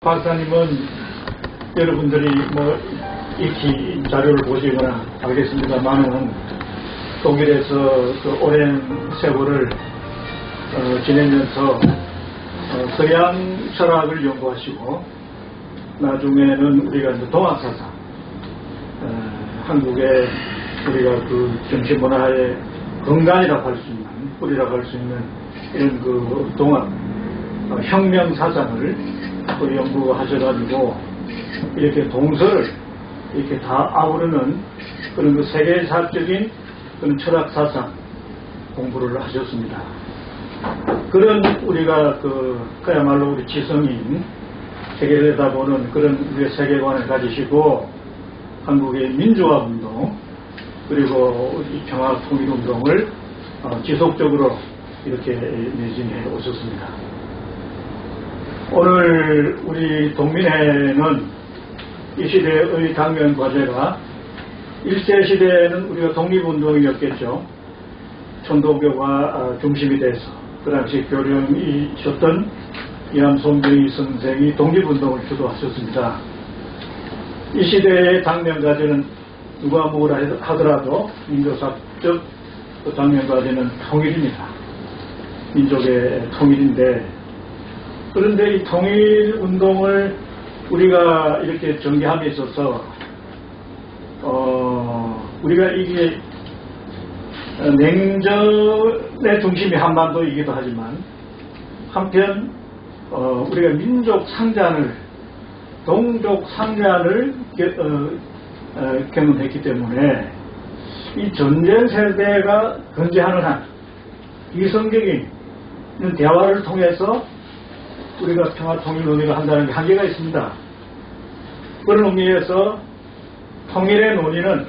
박사님은 여러분들이 익히 자료를 보시거나 알겠습니다만은 독일에서 그 오랜 세월을 지내면서 서양 철학을 연구하시고 나중에는 우리가 이제 동학사상, 한국의 우리가 그 정신문화의 근간이라고 할 수 있는, 뿌리라고 할 수 있는 이런 그 동학 혁명사상을 또 연구하셔가지고 이렇게 동서를 이렇게 다 아우르는 그런 그 세계사적인 그런 철학사상 공부를 하셨습니다. 그런 우리가 그야말로 우리 지성인 세계를 내다보는 그런 우리의 세계관을 가지시고 한국의 민주화운동 그리고 평화통일운동을 지속적으로 이렇게 매진해 오셨습니다. 오늘 우리 동민회는 이 시대의 당면 과제가 일제시대에는 우리가 독립운동이었겠죠. 천도교가 중심이 돼서 그 당시 교령이셨던 이암송정희 선생이 독립운동을 주도하셨습니다. 이 시대의 당면 과제는 누가 뭐라 하더라도 민족사적 당면 과제는 통일입니다. 민족의 통일인데 그런데 이 통일운동을 우리가 이렇게 전개함에 있어서 우리가 이게 냉전의 중심이 한반도이기도 하지만 한편 우리가 민족 상잔을 동족 상잔을 경험했기 때문에 이 전쟁 세대가 건재하는 한 이성적인 대화를 통해서 우리가 평화통일 논의를 한다는 게 한계가 있습니다. 그런 의미에서 통일의 논의는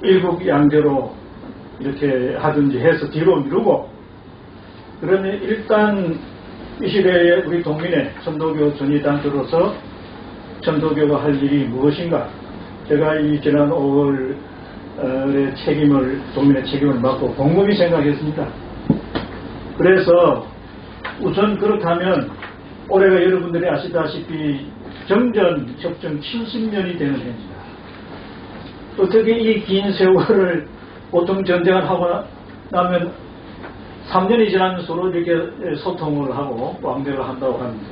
일국양제로 이렇게 하든지 해서 뒤로 미루고 그러면 일단 이 시대에 우리 동민의 천도교 전위단체로서 천도교가 할 일이 무엇인가 제가 이 지난 5월의 동민의 책임을 맡고 곰곰이 생각했습니다. 그래서 우선 그렇다면 올해가 여러분들이 아시다시피 정전 협정 70년이 되는 해입니다. 어떻게 이 긴 세월을 보통 전쟁을 하고 나면 3년이 지나면 서로 이렇게 소통을 하고 왕래를 한다고 하는데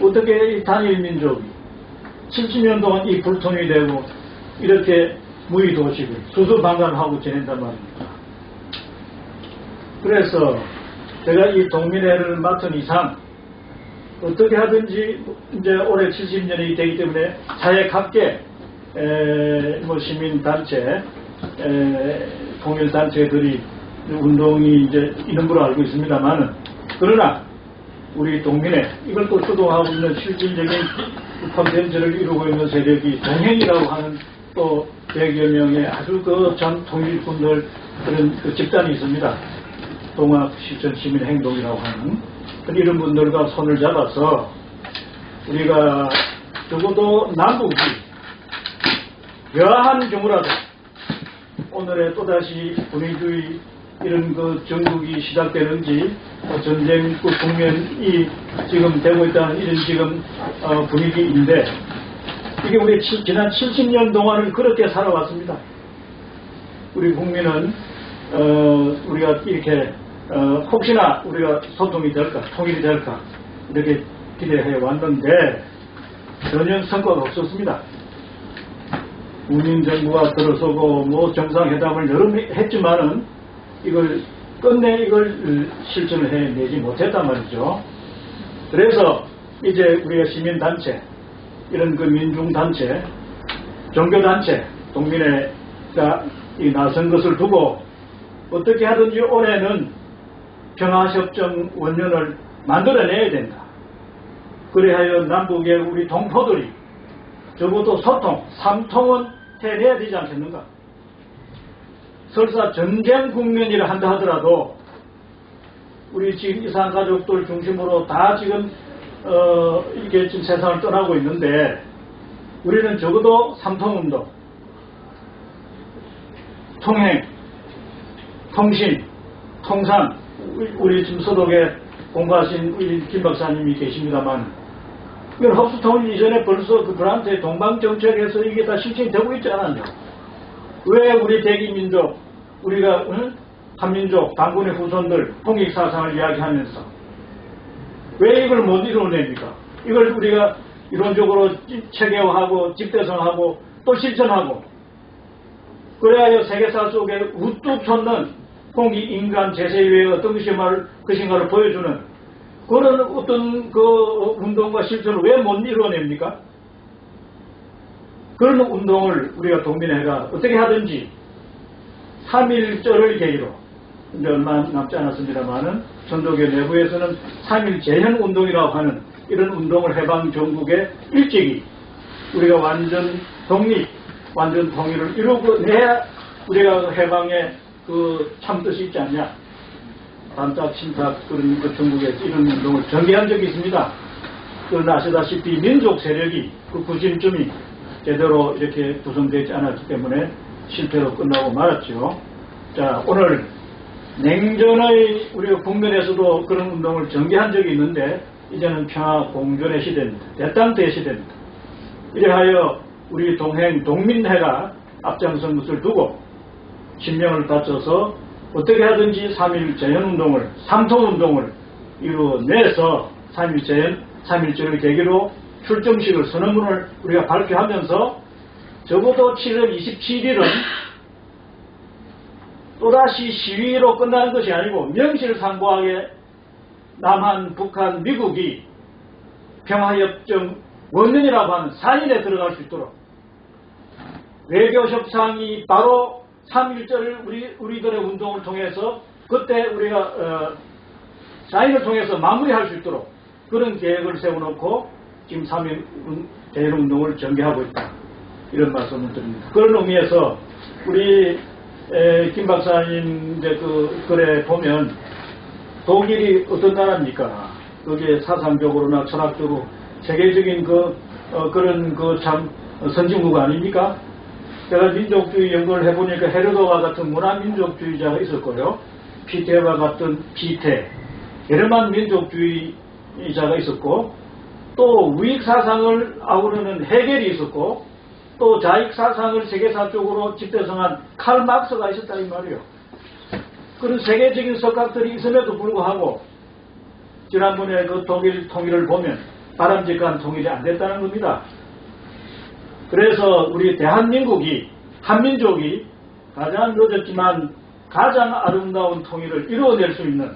어떻게 이 단일 민족이 70년 동안 이 불통이 되고 이렇게 무의도식을 수수방관하고 지낸단 말입니다. 그래서 제가 이 동민회를 맡은 이상 어떻게 하든지 이제 올해 70년이 되기 때문에 사회각계 시민단체 통일단체들이 운동이 이제 이름으로 알고 있습니다만은 그러나 우리 동민회 이걸 또 주도하고 있는 실질적인 콘텐츠를 이루고 있는 세력이 동행이라고 하는 또 100여 명의 아주 전 통일꾼들 그런 집단이 있습니다. 동학실천시민행동이라고 하는 이런 분들과 손을 잡아서 우리가 적어도 남북이 여하한 경우라도 오늘의 또다시 분위기 이런 정국이 시작되는지 전쟁 국면이 지금 되고 있다는 이런 지금 분위기인데 이게 우리 지난 70년 동안을 그렇게 살아왔습니다. 우리 국민은 우리가 이렇게 혹시나 우리가 소통이 될까 통일이 될까 이렇게 기대해 왔는데 전혀 성과가 없었습니다. 문민정부가 들어서고 정상회담을 여러 번 했지만은 이걸 끝내 이걸 실천을 해내지 못했단 말이죠. 그래서 이제 우리가 시민단체 이런 민중단체 종교단체 동민회가 나선 것을 두고 어떻게 하든지 올해는 평화협정 원년을 만들어내야 된다. 그래야 남북의 우리 동포들이 적어도 소통, 삼통은 해내야 되지 않겠는가. 설사 전쟁 국면이라 한다 하더라도 우리 지금 이산가족들 중심으로 다 지금 이게 지금 세상을 떠나고 있는데 우리는 적어도 삼통운동, 통행, 통신, 통상 우리 지금 서독에 공부하신 우리 김 박사님이 계십니다만 이건 흡수통일 이전에 벌써 그 그란트의 동방정책에서 이게 다 실천이 되고 있지 않았냐. 왜 우리 대기민족, 우리가 한민족, 당군의 후손들 통일사상을 이야기하면서 왜 이걸 못 이루어냅니까? 이걸 우리가 이론적으로 체계화하고 집대성하고 또 실천하고 그래야 세계사 속에 우뚝 솟는 홍익인간 제세위의 어떤 것인가를 보여주는 그런 어떤 그 운동과 실천을 왜 못 이루어냅니까? 그런 운동을 우리가 동민회가 어떻게 하든지 3.1절을 계기로 이제 얼마 남지 않았습니다만은 전도교 내부에서는 3.1 재현운동이라고 하는 이런 운동을 해방 전국에 일찍이 우리가 완전 독립, 완전 통일을 이루고 내야 우리가 해방에 그 참뜻이 있지 않냐. 반짝 침탁 그런 그 전국에서 이런 운동을 전개한 적이 있습니다. 그러나 아시다시피 민족 세력이 그 구심점이 제대로 이렇게 구성되지 않았기 때문에 실패로 끝나고 말았죠. 자, 오늘 냉전의 우리가 국면에서도 그런 운동을 전개한 적이 있는데 이제는 평화 공존의 시대입니다. 대땅대 시대입니다. 이래하여 우리 동행 동민회가 앞장선 것을 두고 신명을 바쳐서 어떻게 하든지 3.1 재현운동을 3통운동을 이루어내서 3.1 재현 3.1절을 계기로 출정식을 선언문을 우리가 발표하면서 적어도 7월 27일은 또다시 시위로 끝나는 것이 아니고 명실상부하게 남한, 북한, 미국이 평화협정 원년이라고 하는 사인에 들어갈 수 있도록 외교협상이 바로 3.1절을 우리들의 운동을 통해서 그때 우리가 사인을 통해서 마무리할 수 있도록 그런 계획을 세워놓고 지금 3.1 대일운동을 전개하고 있다. 이런 말씀을 드립니다. 그런 의미에서 우리 김 박사님 이제 그 글에 보면 독일이 어떤 나라입니까? 거기에 사상적으로나 철학적으로 세계적인 그런 참 선진국 아닙니까? 제가 민족주의 연구를 해보니까 헤르더와 같은 문화민족주의자가 있었고요. 피테와 같은 피테, 게르만 민족주의자가 있었고 또 우익사상을 아우르는 헤겔이 있었고 또 자익사상을 세계사적으로 집대성한 칼 막스가 있었다 이 말이에요. 그런 세계적인 석학들이 있음에도 불구하고 지난번에 그 독일 통일을 보면 바람직한 통일이 안 됐다는 겁니다. 그래서 우리 대한민국이 한민족이 가장 늦었지만 가장 아름다운 통일을 이루어낼 수 있는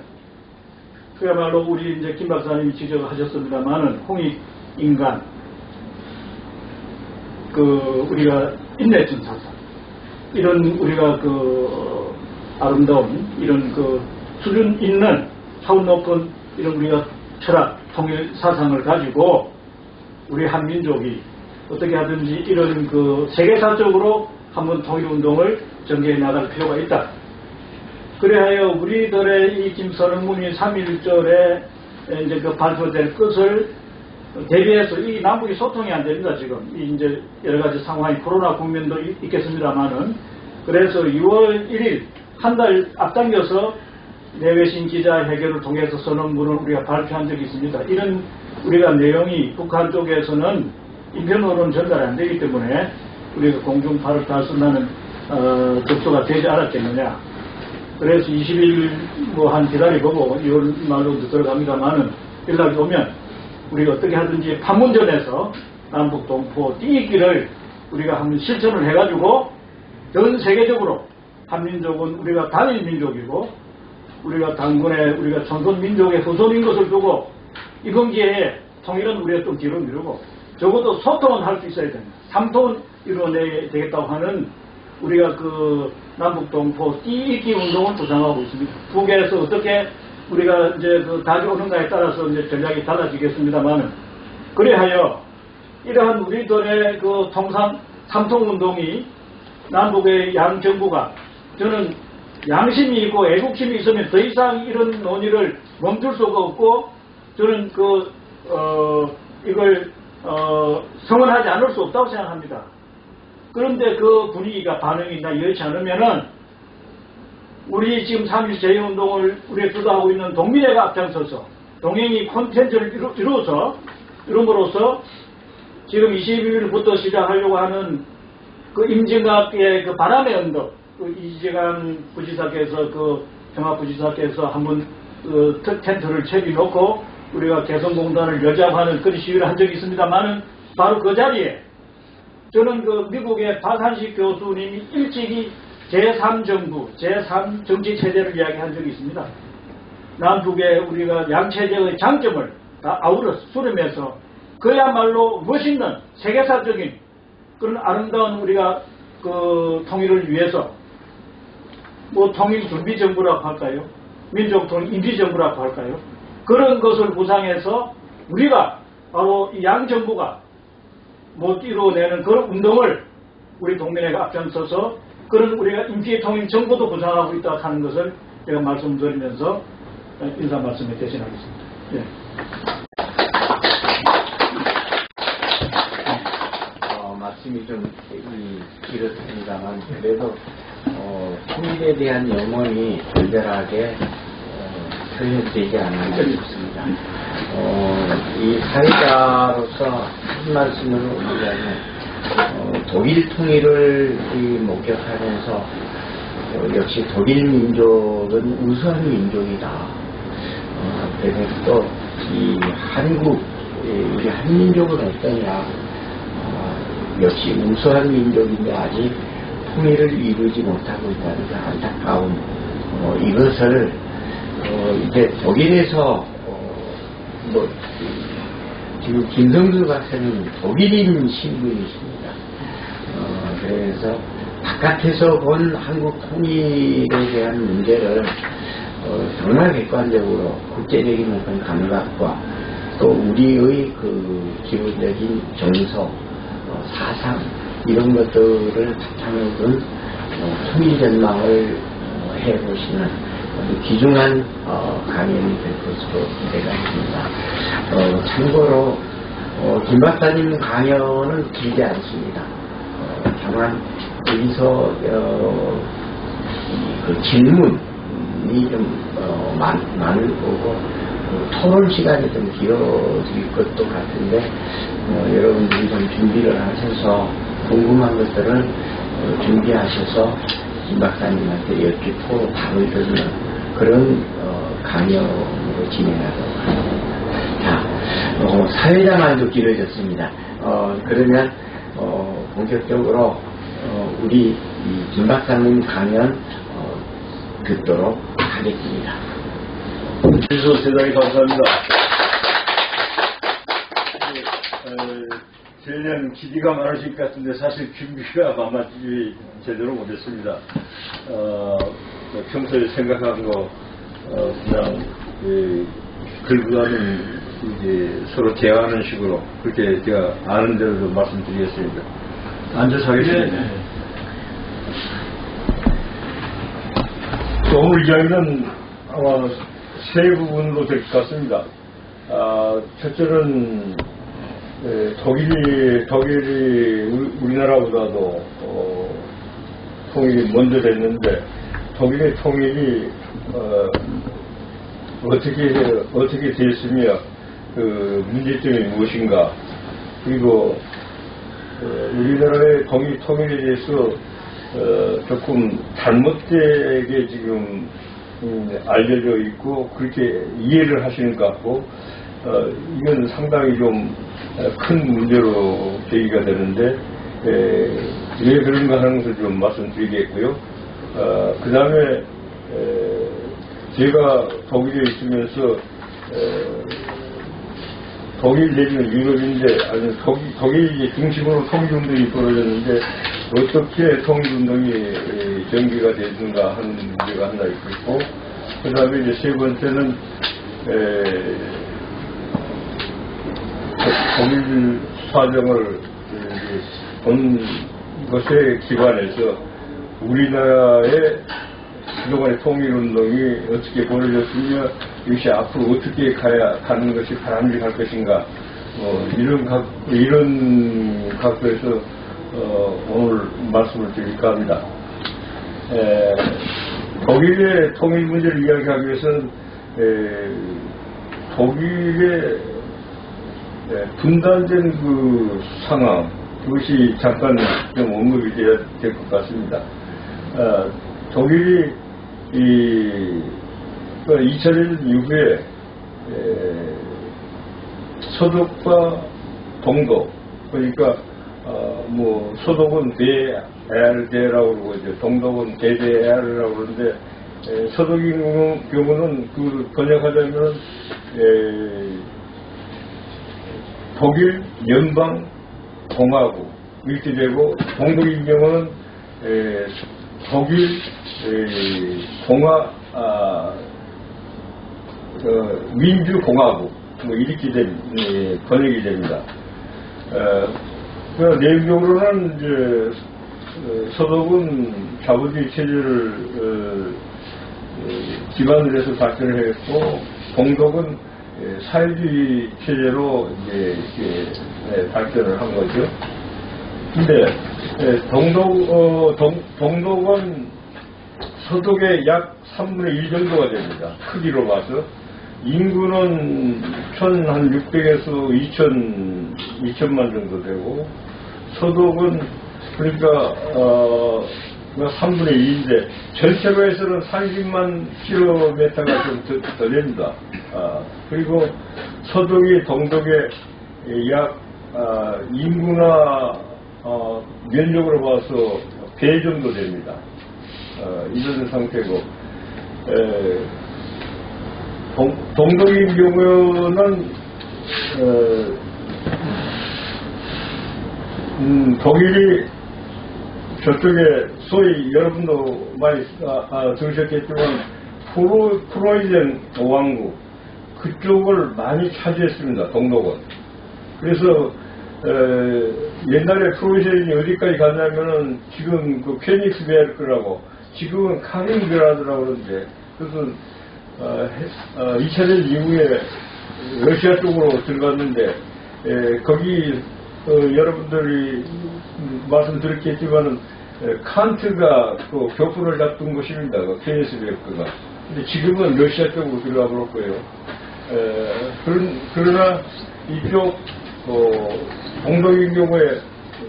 그야말로 우리 이제 김 박사님이 지적하셨습니다만은 홍익인간 우리가 인내준 사상 이런 우리가 아름다운 이런 수준 있는 차원 높은 이런 우리가 철학 통일 사상을 가지고 우리 한민족이 어떻게 하든지 이런 세계사적으로 한번 통일운동을 전개해 나갈 필요가 있다. 그래하여 우리들의 이 지금 선언문이 3.1절에 이제 발표될 것을 대비해서 이 남북이 소통이 안 됩니다, 지금. 이제 여러 가지 상황이 코로나 국면도 있겠습니다만은. 그래서 6월 1일, 한 달 앞당겨서 내외신 기자회견을 통해서 선언문을 우리가 발표한 적이 있습니다. 이런 우리가 내용이 북한 쪽에서는 인편으로는 전달이 안 되기 때문에 우리가 공중파를 달성하는 접수가 되지 않았겠느냐. 그래서 20일 한 기다려보고 2월 말로 들어갑니다만은 연락이 오면 우리가 어떻게 하든지 판문점에서 남북 동포 띄기를 우리가 한번 실천을 해가지고 전 세계적으로 한민족은 우리가 단일 민족이고 우리가 당군의 우리가 전손 민족의 후손인 것을 두고 이번 기회에 통일은 우리가 좀 뒤로 미루고 적어도 소통은 할 수 있어야 됩니다. 3통은 이루어내야 되겠다고 하는 우리가 남북 동포 띄기 운동을 주장하고 있습니다. 북에서 어떻게 우리가 이제 답이 오는가에 따라서 이제 전략이 달라지겠습니다만은 그래하여 이러한 우리들의 통상 3통 운동이 남북의 양 정부가 저는 양심이 있고 애국심이 있으면 더 이상 이런 논의를 멈출 수가 없고 저는 이걸 성원하지 않을 수 없다고 생각합니다. 그런데 그 분위기가 반응이 여의치 않으면은 우리 지금 3.1 재해운동을 우리가 주도하고 있는 동민회가 앞장서서 동행이 콘텐츠를 이루어서 이름으로써 지금 22일부터 시작하려고 하는 그 임진각의 그 바람의 언덕, 그 이재강 부지사께서 그 평화부지사께서 한번 그 텐트를 채워놓고 우리가 개성공단을 여잡하는 그런 시위를 한 적이 있습니다만은 바로 그 자리에 저는 그 미국의 박한식 교수님이 일찍이 제3정부, 제3정치체제를 이야기한 적이 있습니다. 남북의 우리가 양체제의 장점을 다 아우러 수렴해서 그야말로 멋있는 세계사적인 그런 아름다운 우리가 그 통일을 위해서 뭐 통일준비정부라고 할까요? 민족통일임시정부라고 할까요? 그런 것을 구상해서 우리가 바로 이 양정부가 못 이루어내는 그런 운동을 우리 동맹회가 앞장서서 그런 우리가 임시통일정부도 구상하고 있다 하는 것을 제가 말씀드리면서 인사 말씀에 대신하겠습니다. 네. 말씀이 좀 길었습니다만 그래도 통일에 대한 염원이 절절하게 표현되지 않았나 싶습니다. 이 사회자로서 한 말씀을 올리자면 독일 통일을 목격하면서 역시 독일 민족은 우수한 민족이다. 그래서 또 이 한국, 우리 한민족은 어떠냐. 역시 우수한 민족인데 아직 통일을 이루지 못하고 있다는 그 안타까움. 이것을 이제 독일에서 지금 김성두 박사는 독일인 신분이십니다. 그래서 바깥에서 본 한국 통일에 대한 문제를 정말 객관적으로 국제적인 어떤 감각과 또 우리의 그 기본적인 정서, 사상 이런 것들을 바탕으로 둔 통일 전망을 해보시는 귀중한 강연이 될 것으로 기대가 있습니다. 참고로 김 박사님 강연은 길지 않습니다. 다만 여기서 그 질문이 좀 많을 거고 토론 시간이 좀 길어질 것도 같은데 여러분들이 좀 준비를 하셔서 궁금한 것들은 준비하셔서 김 박사님한테 여쭙고 답을 듣는 그런 강연으로 진행하도록 하겠습니다. 자, 사회자 말도 길어졌습니다. 그러면 본격적으로 우리 김 박사님 강연 듣도록 하겠습니다. 주셔서 대단히 감사합니다. 저희는 기대가 많으실 것 같은데 사실 준비가 마마지 제대로 못했습니다. 평소에 생각한 거 그냥 글보다는 이제 서로 대화하는 식으로 그렇게 제가 아는 대로 좀 말씀드리겠습니다. 앉아서 하겠습니다. 네. 오늘 이야기는 아마 세 부분으로 될 것 같습니다. 첫째는 독일이 우리나라보다도 통일이 먼저 됐는데 독일의 통일이 어떻게 됐으며 그 문제점이 무엇인가, 그리고 우리나라의 독일 통일에 대해서 조금 잘못되게 지금 알려져 있고 그렇게 이해를 하시는 것 같고 이건 상당히 좀 큰 문제로 제기가 되는데 왜 그런가 하는 것을 좀 말씀드리겠고요. 그 다음에 제가 독일에 있으면서 독일 내지는 유럽인데 아니 독일이 중심으로 통일운동이 벌어졌는데 어떻게 통일운동이 전개가 되는가 하는 문제가 하나 있고, 그 다음에 이제 세 번째는 독일 사정을 본 것에 기반해서 우리나라의 그동안의 통일운동이 어떻게 벌어졌으며 이것이 앞으로 어떻게 가는 것이 바람직할 것인가, 이런 각도에서 오늘 말씀을 드릴까 합니다. 독일의 통일 문제를 이야기하기 위해서는 독일의 분단된 그 상황, 그것이 잠깐 좀 언급이 돼야 될 것 같습니다. 독일이 2001 이후에 서독과 동독, 그러니까 서독은 대R대라고 그러고 이제 동독은 대대R이라고 그러는데, 서독인 경우는 그 번역하자면 독일 연방 공화국 이렇게 되고, 동독인 경우는 독일 민주공화국 이렇게 번역이 됩니다. 내용적으로는 이제 서독은 자본주의 체제를 기반으로 해서 발전을 했고, 동독은 사회주의 체제로 이제 이렇게 발전을 한 거죠. 근데 동독은 서독의 약 3분의 1 정도가 됩니다. 크기로 봐서. 인구는 1,600에서 2천만 정도 되고, 서독은 그러니까 3분의 2인데 전체로 해서는 30만 킬로미터가 좀 더 됩니다. 그리고 서독이 동독의 약 인구나 면적으로 봐서 배 정도 됩니다. 이런 상태고, 동독인 경우는 독일이 저쪽에 소위 여러분도 많이 들으셨겠지만 프로이센 왕국 그쪽을 많이 차지했습니다. 동독은. 그래서 옛날에 프로이센이 어디까지 갔냐면은 지금 그 케닉스베르크라고, 지금은 카링그라드라고 그러는데, 그래서 2차 대전 이후에 러시아 쪽으로 들어갔는데, 거기 여러분들이 말씀 들었겠지만은 칸트가 그 벽부를 잡던 곳입니다. 그 케니스베르크가. 근데 지금은 러시아 쪽으로 들어가 버렸고요. 그러나 이쪽 동독인 경우에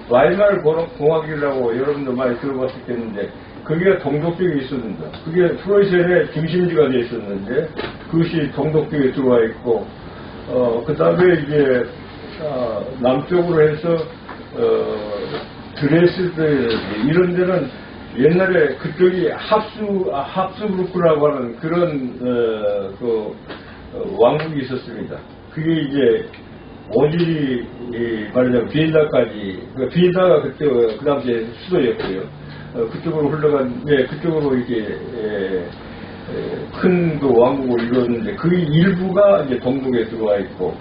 와이마르 공화국이라고 여러분들 많이 들어봤었겠는데, 거기가 동독 쪽에 있었습니다. 그게 프로이센의 중심지가 되어 있었는데, 그것이 동독 쪽에 들어와 있고, 그 다음에 이제 남쪽으로 해서 드레스든 이런 데는 옛날에 그쪽이 합스부르크라고 하는 그런 왕국이 있었습니다. 그게 이제 오질이 말하자면 비엔나까지, 비엔나가 그때 그 당시에 수도였고요. 그쪽으로 그쪽으로 이렇게 큰 그 왕국을 이루었는데, 그 일부가 이제 동독에 들어와 있고,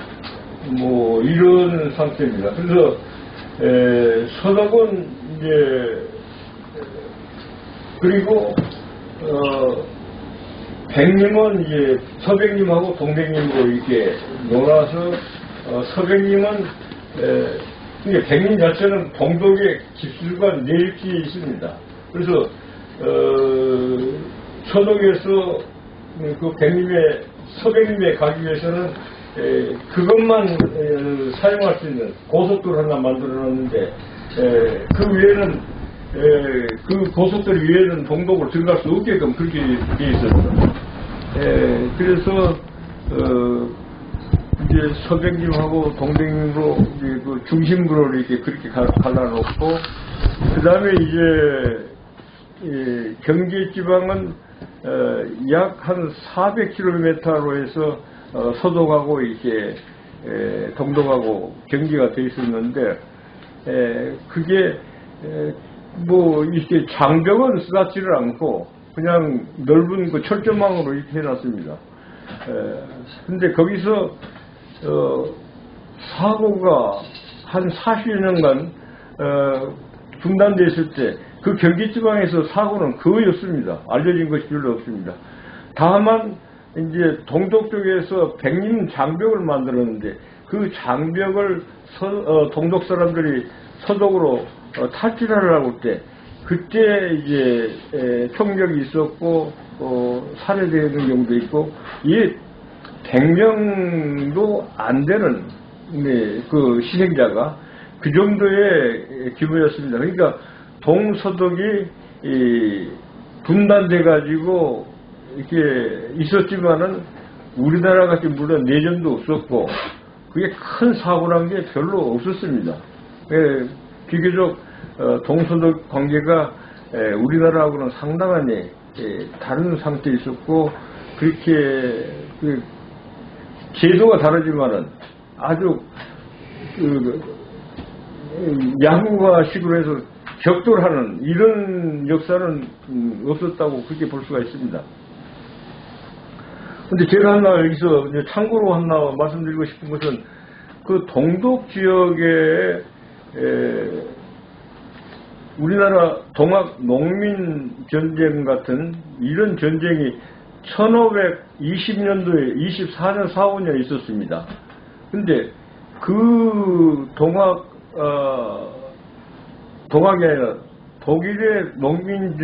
이런 상태입니다. 그래서 서독은 이제 그리고 백림은 이제 서백림하고 동백림으로 이렇게 놀아서, 서백림은 백림 자체는 동독의 기술과 내립지에 있습니다. 그래서 서독에서 그 서백림에 가기 위해서는 그것만 사용할 수 있는 고속도를 하나 만들어놨는데, 그 외에는 그 고속도로 위에는 동독으로 들어갈 수 없게끔 그렇게 되어 있었습니다. 그래서 이제 서백림하고 동백림으로 이제 그 중심부로 이렇게 그렇게 갈라놓고, 그 다음에 이제 경계 지방은 약 한 400km로 해서 서독하고 이렇게 동독하고 경계가 되어 있었는데, 그게 이렇게 장벽은 쓰다지를 않고 그냥 넓은 그 철조망으로 이렇게 해놨습니다. 근데 거기서 사고가 한 40년간 중단되어 있을 때 그 경기지방에서 사고는 거의 없습니다. 알려진 것이 별로 없습니다. 다만 이제 동독 쪽에서 백림 장벽을 만들었는데, 그 장벽을 동독 사람들이 서독으로 탈출하려고 할 때, 그때 이제 총격이 있었고 살해되는 경우도 있고, 이 100명도 안 되는 네, 그 희생자가 그 정도의 규모였습니다. 그러니까 동서독이 분단돼 가지고 이렇게 있었지만은 우리나라 같이 물론 내전도 없었고 그게 큰 사고란 게 별로 없었습니다. 예, 비교적 동서독 관계가 우리나라하고는 상당히 다른 상태에 있었고 그렇게 그 제도가 다르지만은 아주 양국화식으로 해서 격돌하는 이런 역사는 없었다고 그렇게 볼 수가 있습니다. 근데 제가 하나 여기서 참고로 하나 말씀드리고 싶은 것은 그 동독 지역에 우리나라 동학 농민 전쟁 같은 이런 전쟁이 1520년도에 24년 4, 5년 있었습니다. 근데 그 동학이 아니라 독일의 농민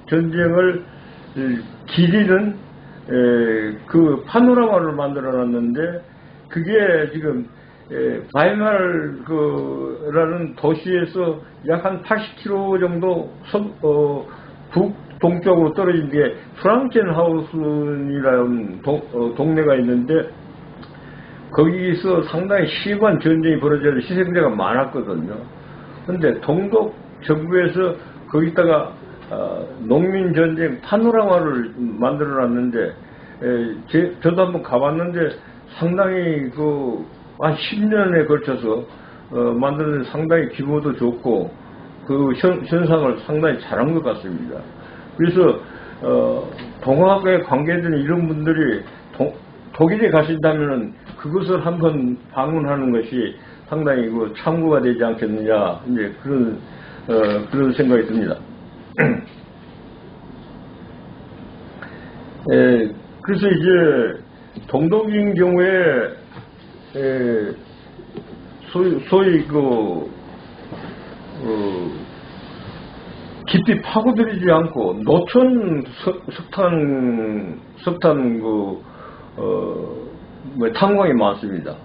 전쟁을 기리는 그 파노라마를 만들어 놨는데 그게 지금 바이마르라는 도시에서 약 한 80km 정도 북동쪽으로 떨어진 게 프랑켄하우스이라는 동네가 있는데 거기서 상당히 심한 전쟁이 벌어져서 희생자가 많았거든요. 근데 동독 정부에서 거기다가 농민전쟁 파노라마를 만들어 놨는데 저도 한번 가봤는데 상당히 한 10년에 걸쳐서 만드는 상당히 규모도 좋고 그 현상을 상당히 잘한 것 같습니다. 그래서 동학에 관계된 이런 분들이 독일에 가신다면은 그것을 한번 방문하는 것이 상당히 참고가 되지 않겠느냐 이제 그런 생각이 듭니다. 그래서 이제 동독인 경우에 소위 깊이 파고들이지 않고 노천 석탄 탄광이 많습니다.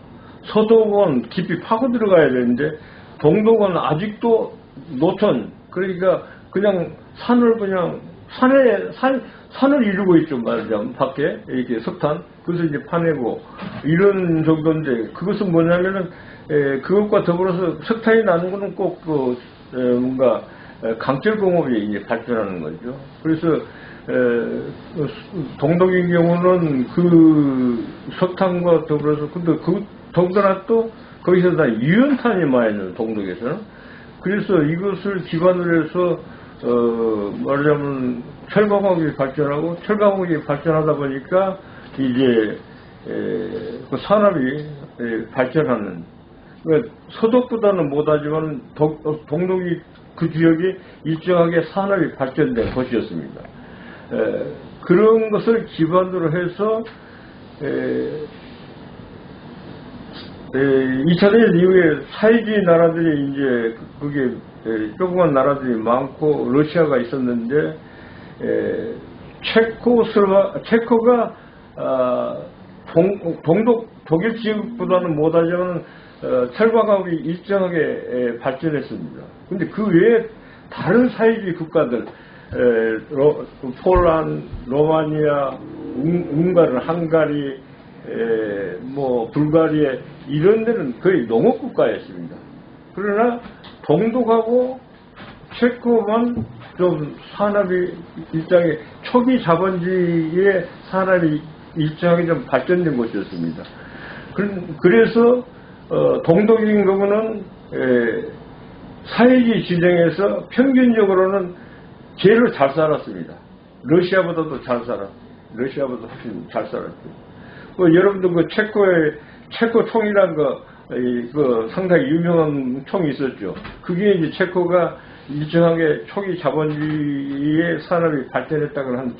서독은 깊이 파고 들어가야 되는데 동독은 아직도 노천 그러니까 그냥 산을 산을 이루고 있죠. 말하자면 밖에 이렇게 석탄 그것을 이제 파내고 이런 정도인데 그것은 뭐냐면은 그것과 더불어서 석탄이 나는 것은 꼭 뭔가 강철공업이 이제 발전하는 거죠. 그래서 동독인 경우는 그 석탄과 더불어서 근데 더군다나 또 거기서 다 유연탄이 많이 나요. 동독에서는. 그래서 이것을 기반으로 해서 말하자면 철강공업이 발전하고 철강공업이 발전하다 보니까 이제 그 산업이 발전하는 그러니까 서독보다는 못하지만 동독이 그 지역이 일정하게 산업이 발전된 곳이었습니다. 그런 것을 기반으로 해서 2차 대전 이후에 사회주의 나라들이 이제 그게 조그만 나라들이 많고 러시아가 있었는데 체코가 동독 독일 지역보다는 못하지만 철강업이 일정하게 발전했습니다. 근데 그 외에 다른 사회주의 국가들 폴란드, 로마니아, 웅가르, 헝가리, 불가리아 이런 데는 거의 농업 국가였습니다. 그러나 동독하고 체코만 좀 산업이 일정하게 초기 자본주의의 산업이 일정하게 좀 발전된 곳이었습니다. 그래서 동독인 경우는 사회주의 진영에서 평균적으로는 제일 잘 살았습니다. 러시아보다도 잘 살았고, 러시아보다 훨씬 잘 살았고. 여러분들 체코 총이란 그 상당히 유명한 총이 있었죠. 그게 이제 체코가 일정하게 초기 자본주의의 산업이 발전했다고 한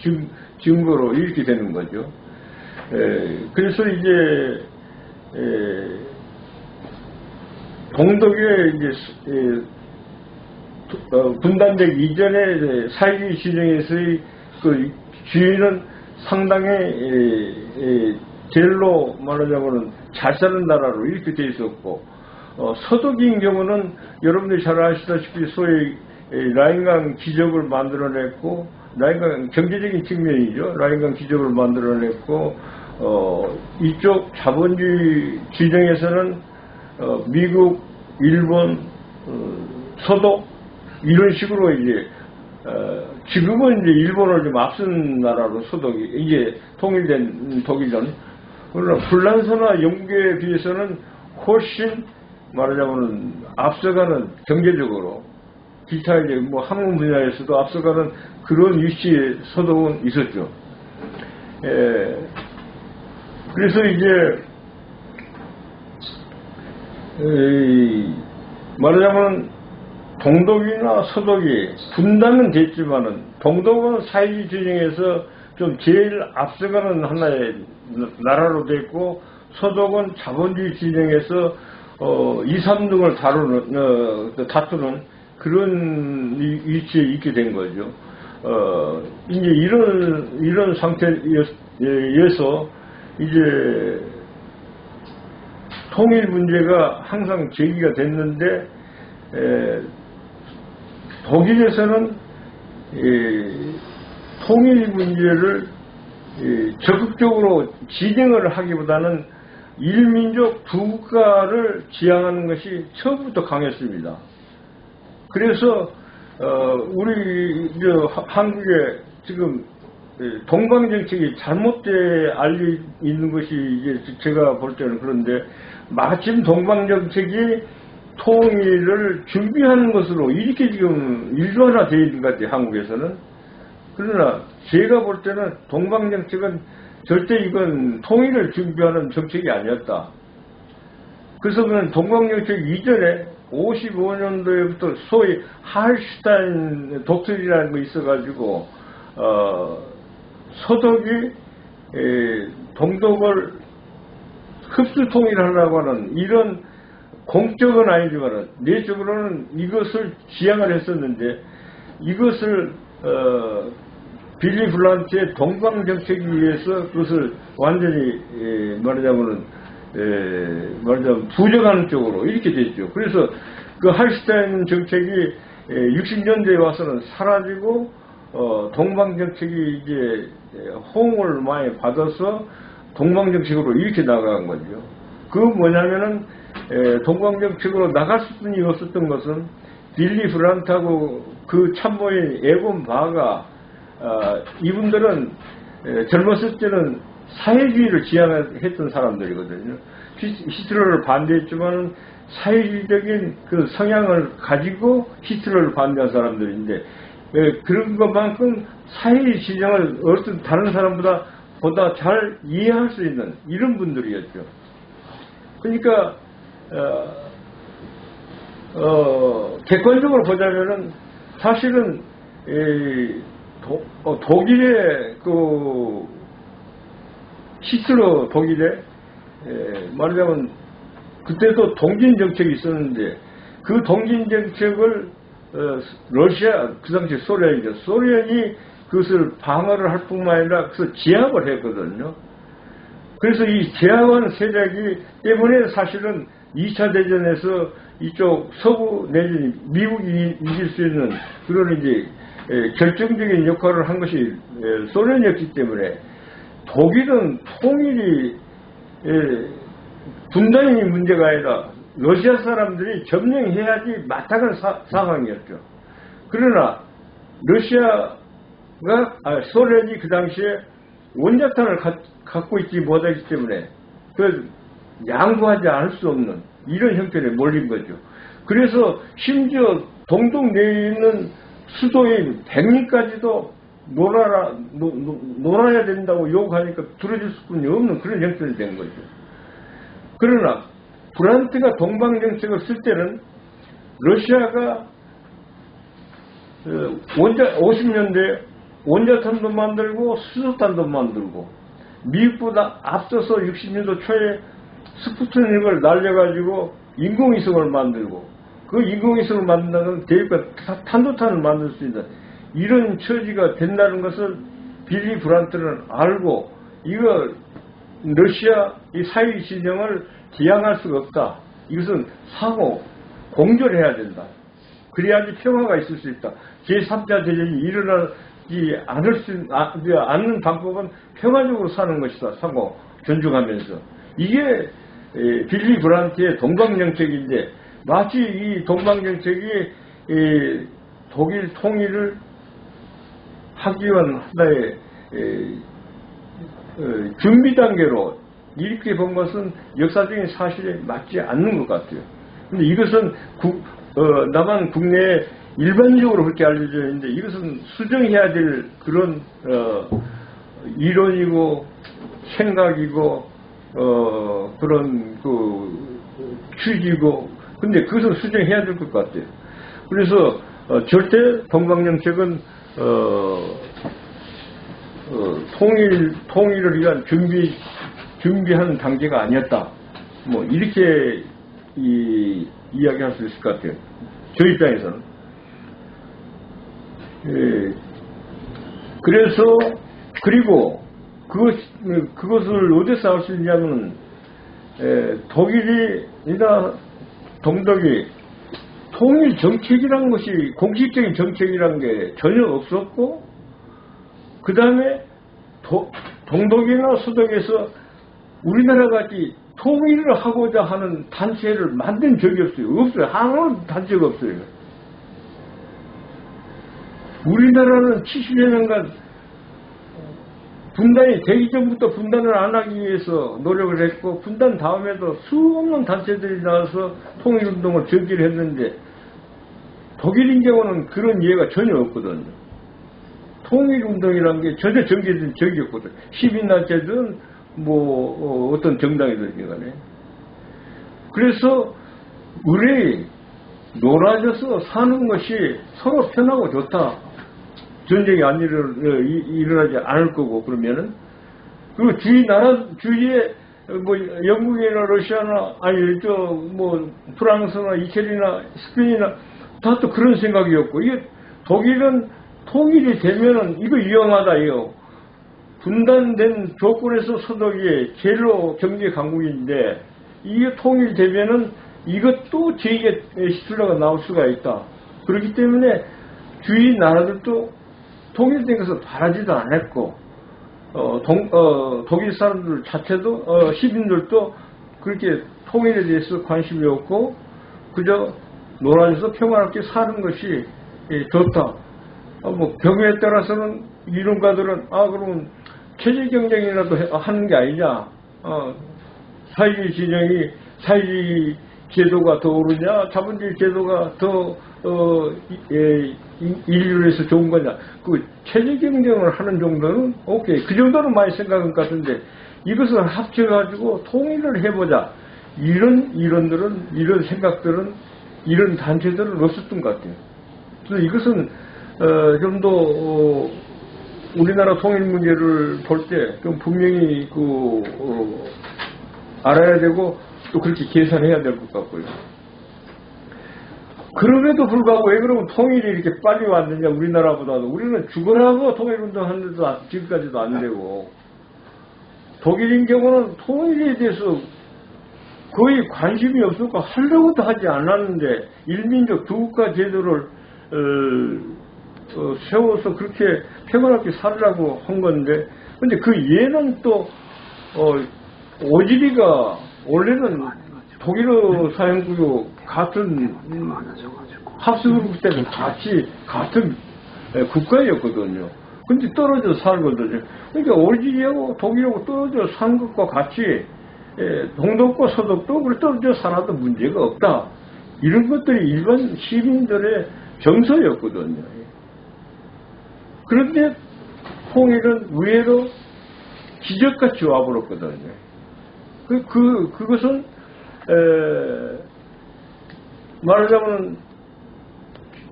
증거로 이렇게 되는 거죠. 그래서 이제 동독의 이제 분단되기 이전에 사회주의 진영에서의 그 주의는 상당히 제일로 말하자면은 잘 사는 나라로 이렇게 돼 있었고, 서독인 경우는 여러분들이 잘 아시다시피 소위 라인강 기적을 만들어냈고, 라인강 경제적인 측면이죠. 라인강 기적을 만들어냈고, 이쪽 자본주의 진영에서는 미국, 일본, 서독 이런 식으로 이제 지금은 이제 일본을 좀 앞선 나라로 서독이 이제 통일된 독일은, 그러나 불란서나 영국에 비해서는 훨씬 말하자면은 앞서가는 경제적으로 기타 이제 뭐 학문 분야에서도 앞서가는 그런 위치에 서독은 있었죠. 그래서 이제 말하자면 동독이나 서독이 분단은 됐지만은 동독은 사회주의 진영에서 좀 제일 앞서가는 하나의 나라로 됐고, 서독은 자본주의 진영에서 2, 3등을 다투는 그런 위치에 있게 된 거죠. 이제 이런 상태에서 이제 통일 문제가 항상 제기가 됐는데, 독일에서는 통일 문제를 적극적으로 진행을 하기보다는 일민족 두 국가를 지향하는 것이 처음부터 강했습니다. 그래서 우리 한국에 지금 동방정책이 잘못돼 알려 있는 것이 이제 제가 볼 때는 그런데, 마침 동방정책이 통일을 준비하는 것으로 이렇게 지금 일반화되어 있는 것 같아요, 한국에서는. 그러나 제가 볼 때는 동방정책은 절대 이건 통일을 준비하는 정책이 아니었다. 그래서 그는 동방정책 이전에 55년도에부터 소위 할슈타인 독트린이라는 거 있어가지고 서독이 동독을 흡수 통일하려고 하는 이런 공적은 아니지만 내적으로는 이것을 지향을 했었는데, 이것을 빌리 블란트의 동방정책에 의해서 그것을 완전히 말하자면 부정하는 쪽으로 이렇게 됐죠. 그래서 그 할슈타인 정책이 60년대에 와서는 사라지고 동방정책이 이제 호응을 많이 받아서 동방정책으로 이렇게 나간 거죠. 그 뭐냐면은 동방정책으로 나갈 수뿐이 없었던 것은 빌리 브란트하고 그 참모인 에곤 바가 이분들은 젊었을 때는 사회주의를 지향했던 사람들이거든요. 히틀러를 반대했지만 사회주의적인 그 성향을 가지고 히틀러를 반대한 사람들인데, 그런 것만큼 사회주의 진영을 어떤 다른 사람보다 잘 이해할 수 있는 이런 분들이었죠. 그러니까 객관적으로 보자면은 사실은 독일의 그 히틀러 독일에 말하자면 그때도 동진 정책이 있었는데, 그 동진 정책을 러시아, 그 당시 소련이죠. 소련이 그것을 방어를 할 뿐만 아니라 그것을 제압을 했거든요. 그래서 이 제압하는 세력이 때문에 사실은 2차 대전에서 이쪽 서부 내지는 미국이 이길 수 있는 그런 이제 결정적인 역할을 한 것이 소련이었기 때문에, 독일은 통일이 분단이 문제가 아니라 러시아 사람들이 점령해야지 마땅한 상황이었죠. 그러나 소련이 그 당시에 원자탄을 갖고 있지 못하기 때문에 그 양보하지 않을 수 없는 이런 형편에 몰린 거죠. 그래서 심지어 동독 내에 있는 수도인 백리까지도 놀아야 된다고 요구하니까 들어줄 수뿐이 없는 그런 형편이 된 거죠. 그러나 브란트가 동방정책을 쓸 때는 러시아가 50년대에 원자탄도 만들고 수소탄도 만들고, 미국보다 앞서서 60년도 초에 스푸트닉을 날려가지고 인공위성을 만들고, 그 인공위성을 만든다는 대륙과 탄도탄을 만들 수 있는 이런 처지가 된다는 것을 빌리 브란트는 알고, 이거 러시아 이 사회 진영을 지향할 수가 없다. 이것은 상호 공존해야 된다. 그래야지 평화가 있을 수 있다. 제3자 대전이 일어나지 않는 방법은 평화적으로 사는 것이다. 상호 존중하면서. 이게 빌리 브란트의 동방정책인데 마치 이 동방정책이 독일 통일을 하기 위한 하나의 준비 단계로 이렇게 본 것은 역사적인 사실에 맞지 않는 것 같아요. 근데 이것은 남한 국내에 일반적으로 그렇게 알려져 있는데 이것은 수정해야 될 그런 이론이고 생각이고 그런 그 취지고 근데 그것은 수정해야 될 것 같아요. 그래서 절대 동방정책은 통일을 위한 준비하는 단계가 아니었다. 뭐 이렇게 이야기할 수 있을 것 같아요. 저 입장에서는. 그래서 그리고 그것을 어디서 알 수 있냐면 독일이나 동독이 통일 정책이라는 것이 공식적인 정책이라는 게 전혀 없었고 그 다음에 동독이나 서독에서 우리나라 같이 통일을 하고자 하는 단체를 만든 적이 없어요. 없어요. 아무런 단체가 없어요. 우리나라는 70여 년간 분단이 되기 전부터 분단을 안 하기 위해서 노력을 했고 분단 다음에도 수없는 단체들이 나와서 통일운동을 전기를 했는데 독일인 경우는 그런 이해가 전혀 없거든요. 통일운동이라는 게 전혀 전개된 적이 없거든요. 시민단체든 뭐 어떤 정당이든 간에. 그래서 의뢰 놀아줘서 사는 것이 서로 편하고 좋다. 전쟁이 안 일어나지 않을 거고 그러면은 그리고 주위에 뭐 영국이나 러시아나 아니 저 뭐 프랑스나 이태리나 스페인이나 다 또 그런 생각이었고 이게 독일은 통일이 되면은 이거 위험하다 이거 분단된 조건에서 서독이 제일로 경제 강국인데 이게 통일되면은 이것도 제게 히틀러가 나올 수가 있다. 그렇기 때문에 주위 나라들도 통일된 것을 바라지도 않았고 독일 사람들 자체도 시민들도 그렇게 통일에 대해서 관심이 없고 그저 놀아줘서 평화롭게 사는 것이 좋다. 뭐 경우에 따라서는 이론가들은 그러면 체제 경쟁이라도 하는 게 아니냐. 사회주의 진영이 사회주의 제도가 더 오르냐 자본주의 제도가 더 인류를 위해서 좋은 거냐 그 체제 경쟁을 하는 정도는 오케이 그 정도는 많이 생각한 것 같은데 이것을 합쳐가지고 통일을 해보자 이런 이론들은 이런 생각들은 이런 단체들은 없었던 것 같아요. 그래서 이것은 좀 더 우리나라 통일 문제를 볼 때 좀 분명히 알아야 되고 또 그렇게 계산해야 될 것 같고요. 그럼에도 불구하고 왜 그러면 통일이 이렇게 빨리 왔느냐 우리나라보다도 우리는 죽으라고 통일운동 하는데도 지금까지도 안 되고 독일인 경우는 통일에 대해서 거의 관심이 없었고 하려고도 하지 않았는데 일민족 두국가 제도를 세워서 그렇게 평화롭게 살으라고 한 건데 근데 그 얘는 또 오지리가 원래는 독일어 사용구조 같은 합수그룹 때는 같은 국가였거든요. 근데 떨어져 살거든요. 그러니까 오지리하고 독일하고 떨어져 산 것과 같이 동독과 서독도 그래 떨어져 살아도 문제가 없다. 이런 것들이 일반 시민들의 정서였거든요. 그런데 통일은 의외로 기적같이 와버렸거든요. 그것은 말하자면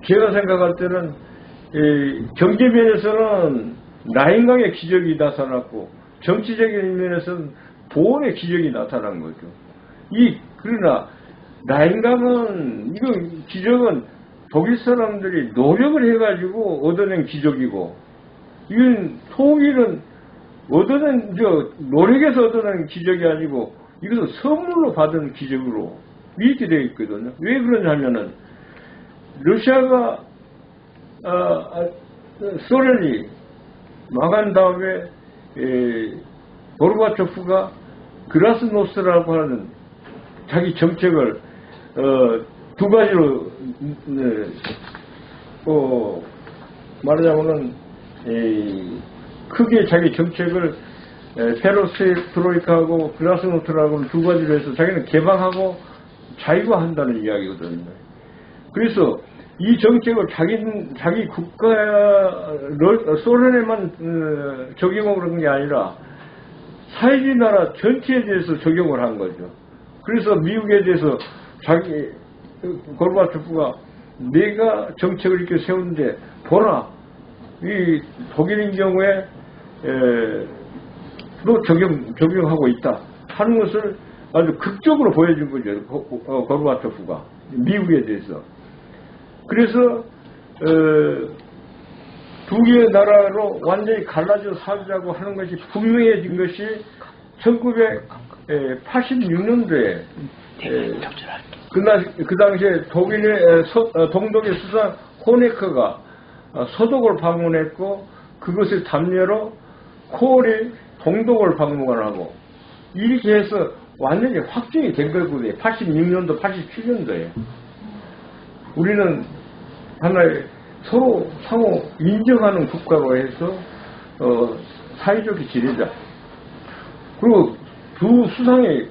제가 생각할 때는 경제 면에서는 라인강의 기적이 나타났고 정치적인 면에서는 보온의 기적이 나타난 거죠. 그러나 라인강은 이거 기적은 독일 사람들이 노력을 해가지고 얻어낸 기적이고 이건 통일은 얻어낸, 노력에서 얻어낸 기적이 아니고, 이것은 선물로 받은 기적으로 이렇게 되어 있거든요. 왜 그러냐 하면은, 러시아가, 소련이 망한 다음에, 고르바초프가 그라스노스라고 하는 자기 정책을, 두 가지로, 말하자면은, 크게 자기 정책을 페로스트로이카하고 그라스노트라고 두 가지로 해서 자기는 개방하고 자유화한다는 이야기거든요. 그래서 이 정책을 자기 국가, 소련에만 적용을 한 게 아니라 사회주의 나라 전체에 대해서 적용을 한 거죠. 그래서 미국에 대해서 고르바초프가 내가 정책을 이렇게 세우는데 보라, 이 독일인 경우에 또 적용하고 있다 하는 것을 아주 극적으로 보여준 거죠. 고르바초프가 미국에 대해서. 그래서 두 개의 나라로 완전히 갈라져 살자고 하는 것이 분명해진 것이 1986년도에 그 당시에 독일의 동독의 수상 호네커가 서독을 방문했고 그것을 담례로 코올이 동독을 방문하고 이렇게 해서 완전히 확정이 된 거거든요. 86년도, 87년도에. 우리는 하나의 서로 상호 인정하는 국가로 해서 사이좋게 지내자. 그리고 두 수상이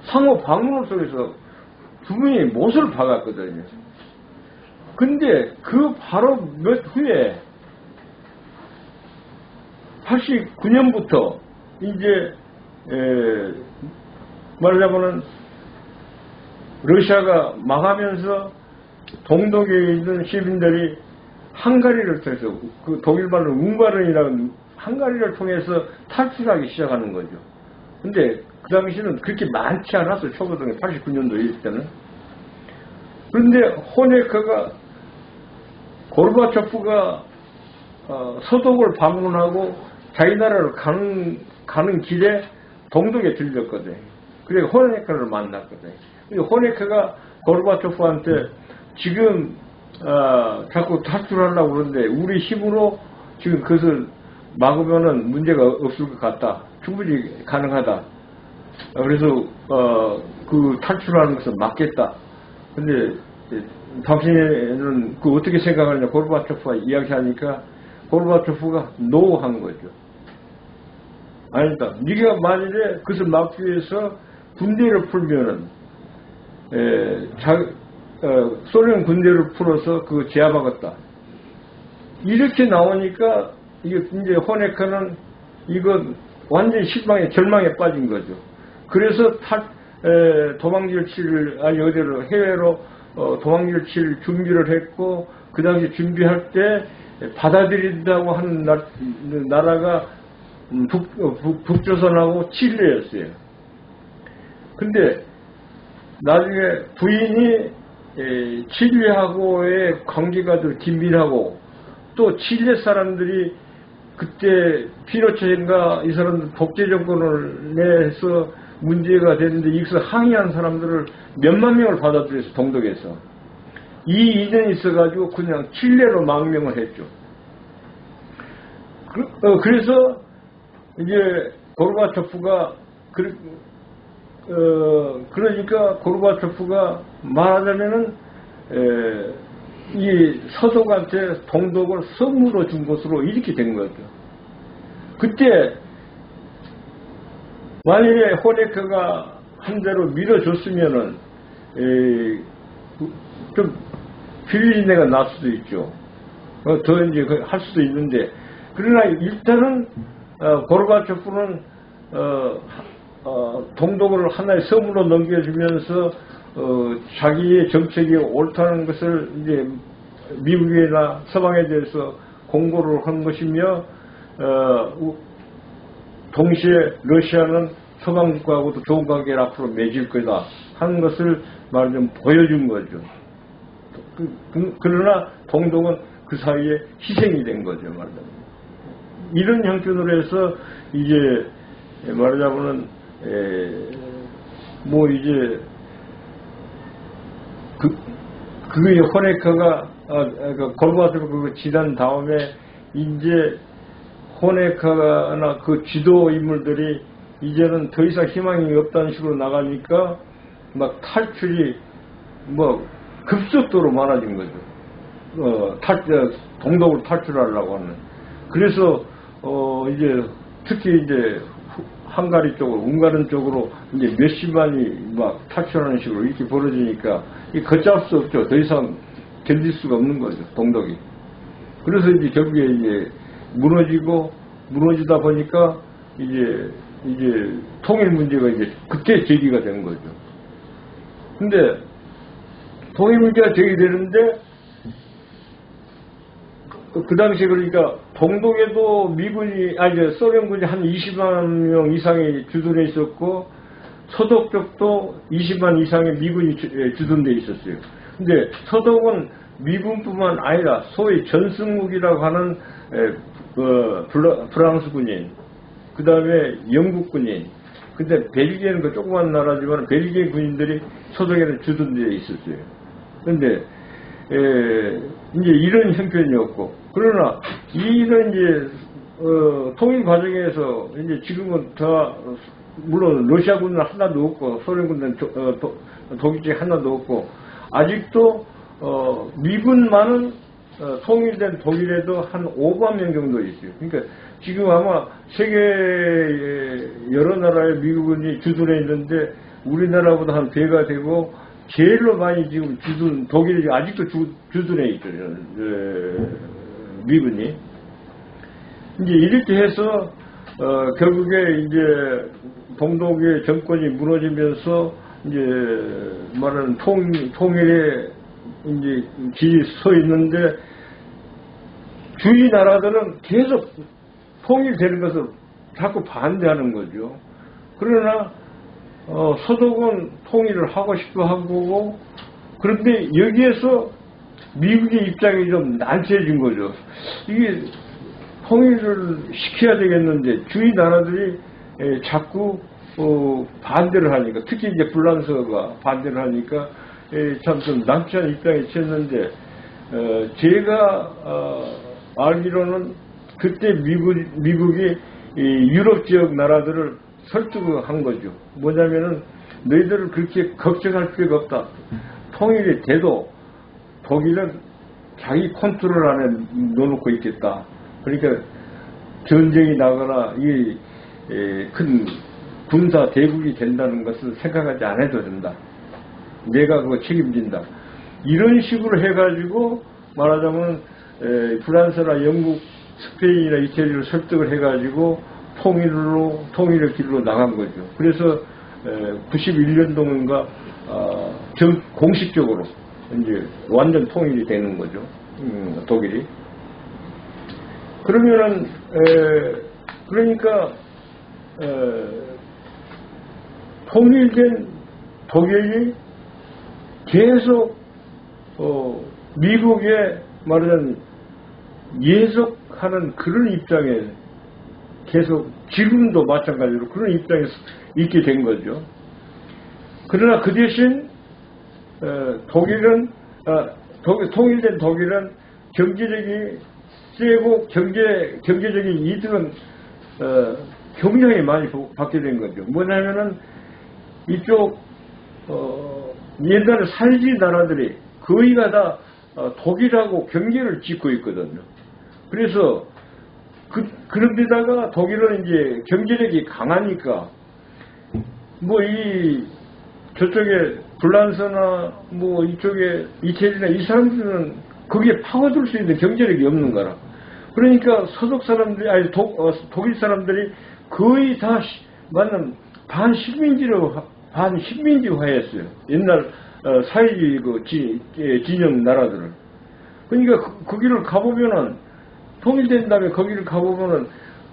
상호 방문 속에서 두 분이 못을 박았거든요. 근데 그 바로 몇 후에 89년부터 이제 말하자면은 러시아가 망하면서 동독에 있는 시민들이 헝가리를 통해서 그 독일말로 웅바른이라는 헝가리를 통해서 탈출하기 시작하는 거죠. 근데 그 당시는 그렇게 많지 않았어요. 초고등에 89년도 일 때는. 그런데 호네커가 고르바초프가 서독을 방문하고 자기 나라를 가는 길에 동독에 들렸거든요. 그래서 호네커를 만났거든요. 호네커가 고르바초프한테 지금 자꾸 탈출하려고 그러는데 우리 힘으로 지금 그것을 막으면은 문제가 없을 것 같다. 충분히 가능하다. 그래서 그 탈출하는 것을 막겠다. 근데 당신은 그 어떻게 생각하느냐 고르바초프가 이야기하니까 고르바초프가 노한 거죠. 아니다. 네가 만일에 그것을 막기 위해서 군대를 풀면은 소련 군대를 풀어서 그 제압하겠다. 이렇게 나오니까 이게 이제 호네커는 이건 완전히 실망에 절망에 빠진 거죠. 그래서 도망길 칠 아니 어디로 해외로 도망길 칠 준비를 했고 그 당시 준비할 때 받아들인다고 하는 나라가 북조선하고 칠레였어요. 근데 나중에 부인이 칠레하고의 관계가 더 긴밀하고 또 칠레 사람들이 그때 피노체인가 이 사람들 독재 정권을 내서 문제가 됐는데 여기서 항의한 사람들을 몇만 명을 받아들여서 동독에서 이 인연이 있어가지고 그냥 칠레로 망명을 했죠. 그래서 이제 고르바초프가 그러니까 고르바초프가 말하자면은 이 서독한테 동독을 선물로 준 것으로 이렇게 된 거죠. 그때 만일에 호네커가 한 대로 밀어줬으면은 좀 비린내가 날 수도 있죠. 더 이제 할 수도 있는데 그러나 일단은 고르바초프는 동독을 하나의 선물로 넘겨주면서 자기의 정책이 옳다는 것을 이제 미국이나 서방에 대해서 공고를 한 것이며 동시에 러시아는 서방 국가하고도 좋은 관계를 앞으로 맺을 거다 하는 것을 말하자면 보여준 거죠. 그러나 동독은 그 사이에 희생이 된 거죠. 말하자면. 이런 형편으로 해서 이제 말하자면은 뭐 이제 그게 호네카가 골바초프 그거 지난 다음에 이제 호네카나 그 지도 인물들이 이제는 더 이상 희망이 없다는 식으로 나가니까 막 탈출이 뭐 급속도로 많아진 거죠. 동독으로 탈출하려고 하는. 그래서 이제 특히 이제 헝가리 쪽으로, 웅가른 쪽으로 이제 몇십만이 막 탈출하는 식으로 이렇게 벌어지니까 이 걷잡을 수 없죠. 더 이상 견딜 수가 없는 거죠. 동독이. 그래서 이제 결국에 이제 무너지다 보니까 이제 통일 문제가 이제 그때 제기가 된 거죠. 근데 통일 문제가 제기되는데 그 당시에 그러니까 동독에도 미군이 소련군이 한 20만 명 이상이 주둔해 있었고 서독 쪽도 20만 이상의 미군이 주둔돼 있었어요. 근데 서독은 미군뿐만 아니라 소위 전승무기라고 하는 프랑스 군인, 그 다음에 영국 군인, 근데 벨기에는 그 조그만 나라지만 벨기에 군인들이 서독에는 주둔되어 있었어요. 근데 이제 이런 형편이었고, 그러나 이런 이제 통일 과정에서 이제 지금은 다 물론 러시아군은 하나도 없고 소련군은 독일군이 하나도 없고 아직도 미군만은 통일된 독일에도 한 5만 명 정도 있어요. 그러니까 지금 아마 세계 여러 나라의 미군이 주둔해 있는데 우리나라보다 한 배가 되고 제일로 많이 지금 독일이 아직도 주둔해 있죠. 미군이. 이제 이렇게 해서, 결국에 이제 동독의 정권이 무너지면서 이제 말하는 통일에 이제 길이 서 있는데 주위 나라들은 계속 통일되는 것을 자꾸 반대하는 거죠. 그러나 서독은 통일을 하고 싶어 한 거고, 그런데 여기에서 미국의 입장이 좀 난처해진 거죠. 이게 통일을 시켜야 되겠는데 주위 나라들이 자꾸 반대를 하니까, 특히 이제 프랑스가 반대를 하니까 참 좀 난처한 입장에 처했는데, 제가 알기로는 그때 미국이 유럽 지역 나라들을 설득한 거죠. 뭐냐면은 너희들을 그렇게 걱정할 필요가 없다. 통일이 돼도 독일은 자기 컨트롤 안에 넣어놓고 있겠다. 그러니까 전쟁이 나거나 이 큰 군사 대국이 된다는 것을 생각하지 않아도 된다. 내가 그거 책임진다. 이런 식으로 해가지고 말하자면 프랑스나 영국, 스페인이나 이태리를 설득을 해가지고 통일의 길로 나간 거죠. 그래서 91년도인가 공식적으로 이제 완전 통일이 되는 거죠. 독일이. 그러면은 그러니까 통일된 독일이 계속 미국에 말하자면 예속하는 그런 입장에 계속 지금도 마찬가지로 그런 입장에 있게 된 거죠. 그러나 그 대신 독일은 통일된 독일은 경제력이 세고 경제적인 이득은 굉장히 많이 받게 된 거죠. 뭐냐면은 이쪽 옛날에 살지 나라들이 거의가 다 독일하고 경계를 짓고 있거든요. 그래서 그런 데다가 독일은 이제 경제력이 강하니까 뭐 저쪽에 프랑스나 뭐 이쪽에 이태리나 이 사람들은 거기에 파고들 수 있는 경제력이 없는 거라. 그러니까 서독 사람들이 독일 사람들이 거의 다 반식민지화했어요. 옛날 사회주의 진영 나라들을. 그러니까 거기를 가보면은 통일된 다음에 거기를 가보면은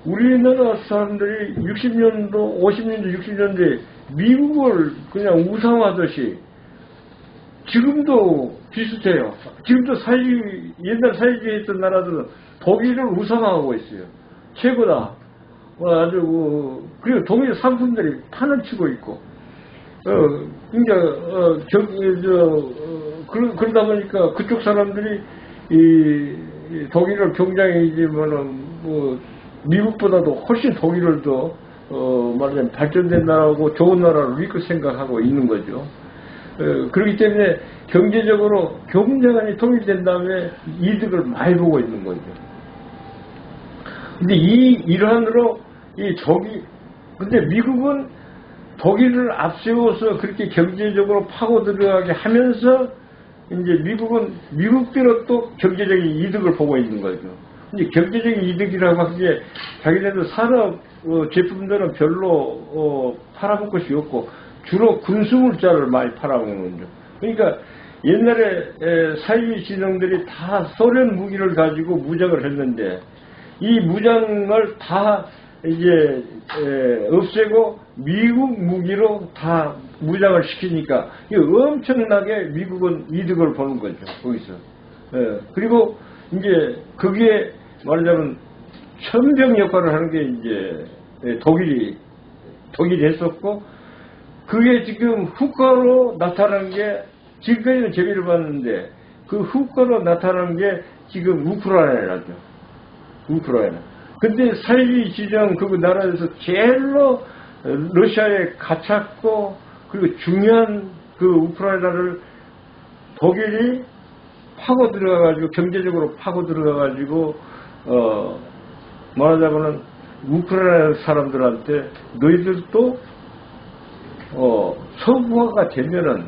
우리나라 사람들이 60년도, 50년도, 60년대에 미국을 그냥 우상하듯이 지금도 비슷해요. 지금도 옛날 사회주의 했던 나라들은 독일을 우상하고 있어요. 최고다. 아주 그리고 동일 상품들이 판을 치고 있고 그러다 보니까 그쪽 사람들이 이 독일을 경쟁이지만은 뭐 미국보다도 훨씬 독일을 더 말하자면 발전된 나라고 좋은 나라로 이렇게 생각하고 있는 거죠. 그렇기 때문에 경제적으로 경제관이 통일된 다음에 이득을 많이 보고 있는 거죠. 근데 이 일환으로 근데 미국은 독일을 앞세워서 그렇게 경제적으로 파고 들어가게 하면서 이제 미국은 미국대로 또 경제적인 이득을 보고 있는 거죠. 이제 경제적인 이득이라고 하는 게 자기네들 산업 제품들은 별로 팔아먹을 것이 없고 주로 군수물자를 많이 팔아먹는 거죠. 그러니까 옛날에 사회주의 진영들이 다 소련 무기를 가지고 무장을 했는데 이 무장을 다 이제 없애고 미국 무기로 다 무장을 시키니까 엄청나게 미국은 이득을 보는 거죠. 거기서. 그리고 이제 거기에 말하자면 천병 역할을 하는 게 이제 독일이 했었고 그게 지금 후과로 나타난 게 지금까지는 재미를 봤는데 그 후과로 나타난 게 지금 우크라이나죠. 우크라이나. 근데 사회주의 지정 그 나라에서 제일로 러시아에 갇혔고 그리고 중요한 그 우크라이나를 독일이 파고 들어가가지고 경제적으로 파고 들어가가지고 말하자면은 우크라이나 사람들한테 너희들도 서구화가 되면은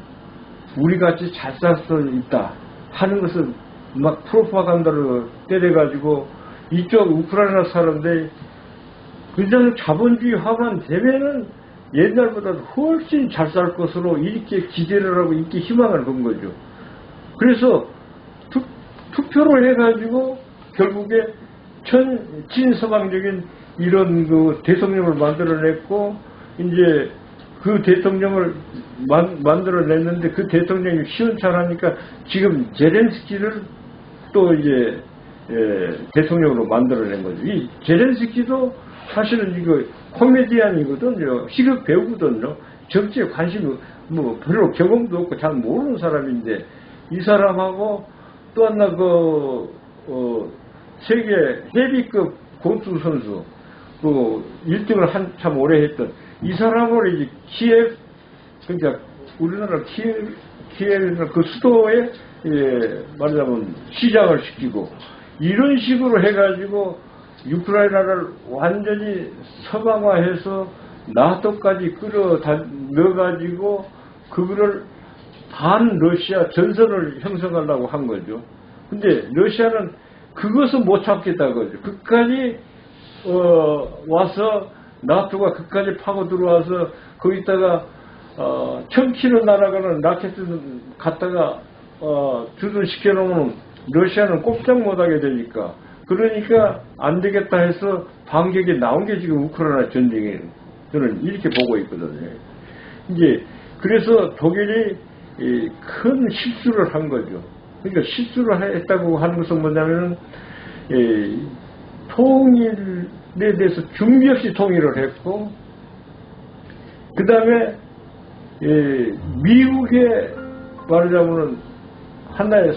우리같이 잘 살 수 있다 하는 것을 막 프로파간다를 때려가지고 이쪽 우크라이나 사람들이 그냥 자본주의화만 되면은 옛날보다 훨씬 잘 살 것으로 이렇게 기대를 하고 이렇게 희망을 건 거죠. 그래서 투표를 해가지고 결국에 친서방적인 이런 그 대통령을 만들어냈고 이제 그 대통령을 만들어냈는데 그 대통령이 시원찮으니까 지금 제렌스키를 또 이제 대통령으로 만들어낸 거죠. 이 제렌스키도 사실은 이거 코미디언이거든요. 시극 배우거든요. 정치에 관심이 뭐 별로 경험도 없고 잘 모르는 사람인데 이 사람하고 또 하나 세계 헤비급 권투 선수 1등을 한참 오래 했던 이 사람으로 이제 키예프 그러니까 우리나라 키예프 그 수도에 말하자면 시장을 시키고 이런 식으로 해가지고 우크라이나를 완전히 서방화해서 나토까지 넣어가지고 그거를 반 러시아 전선을 형성하려고 한 거죠. 근데 러시아는 그것은 못 참겠다 거죠. 끝까지 와서 나토가 끝까지 파고 들어와서 거기다가 청키로 날아가는 라켓을 갖다가 주둔시켜 놓으면 러시아는 꼼짝 못하게 되니까 그러니까 안 되겠다 해서 반격이 나온 게 지금 우크라이나 전쟁이에요. 저는 이렇게 보고 있거든요. 이제 그래서 독일이 큰 실수를 한 거죠. 그러니까 실수를 했다고 하는 것은 뭐냐면 통일에 대해서 준비 없이 통일을 했고 그 다음에 미국의 말하자면 하나의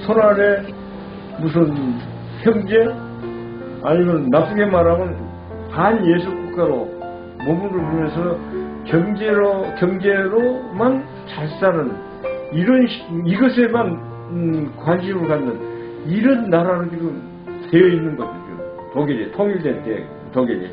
손아래 무슨 형제 아니면 나쁘게 말하면 반예술 국가로 머무르면서 경제로만 잘 사는 이것에만 관심을 갖는 이런 나라로 지금 되어 있는 거죠. 독일이 통일된 때 독일이.